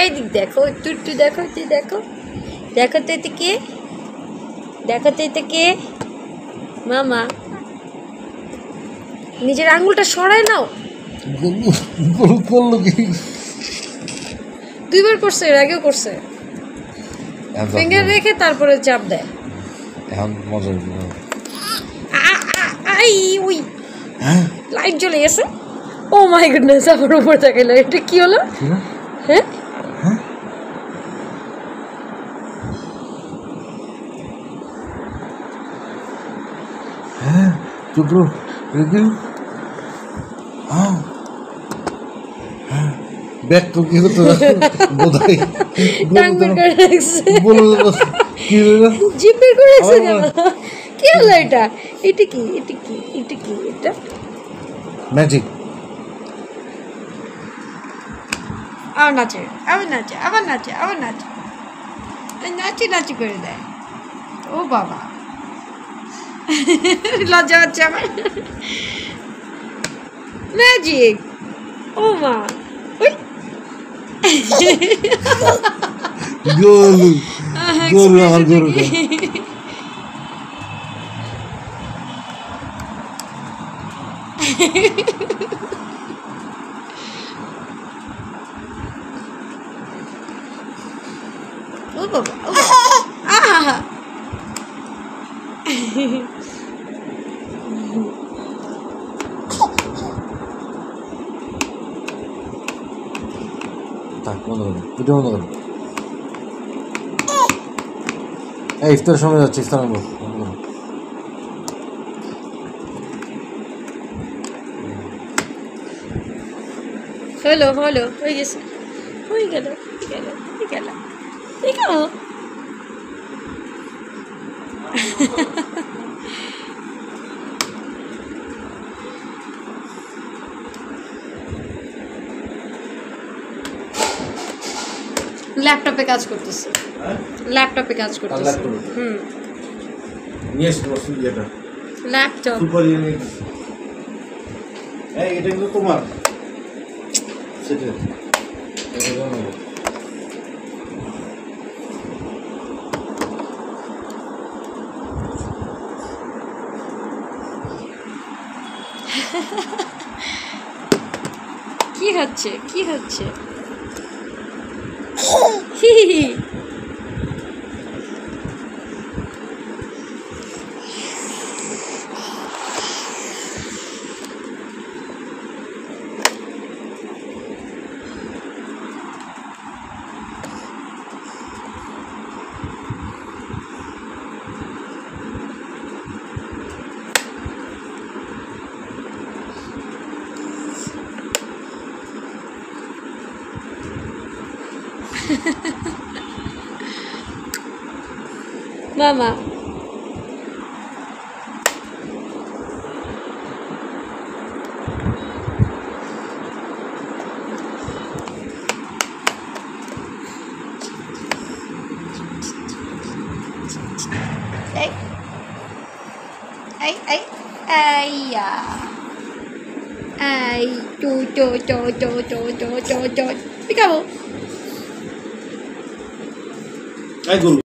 এইদিক দেখো, একটু একটু দেখো, তুই দেখো, দেখো তো এতে কে, দেখো তো এতে কে। মামা নিজের আঙ্গুলটা সরায় নাও। করলো কি? দুইবার করছে, এর আগেও করছে। ফিঙ্গার রেখে তারপরে চাপ দেয়। এখন মজা আই ওই লাইট জ্বলে গেছে। ও মাই গুডনেস, আমার উপর তাকাইলো। এটা কি হলো? হ্যাঁ হ্যাঁ চুপ ব্যাক তো কি হতো বোধহয় জিপ বের করে রাখছে কেন? কি হলো এটা? এটা কি, এটা কি, এটা কি? এটা ম্যাজিক। আবার নাচে, আবার নাচে, আবার নাচে, আবার নাচে, নাচি নাচি করে দেয়। ও বাবা, লজ্জা হচ্ছে আমার। ম্যাজিক। ও মা, ওই গরু গরু আমার গরু। ও বাবা, ও বাবা, আহা থাক বন্ধ করো, ভিডিও বন্ধ করো। এই ইফতারের সময় যাচ্ছে, ইফতার আনবো। হলো হলো, হয়ে গেছে, হয়ে গেল, গেল গেল গেল। ল্যাপটপে কাজ করতেছে, ল্যাপটপে কাজ করতেছে। হুম, নিয়ে এসে বসু এটা ল্যাপটপ। Super unique. এই এটা কিন্তু তোমার সেটা কি হচ্ছে, কি হচ্ছে? মামা এই এই এই আইয়া আই টু টু টু টু টু টু টু টু পিকাবো। এই গরু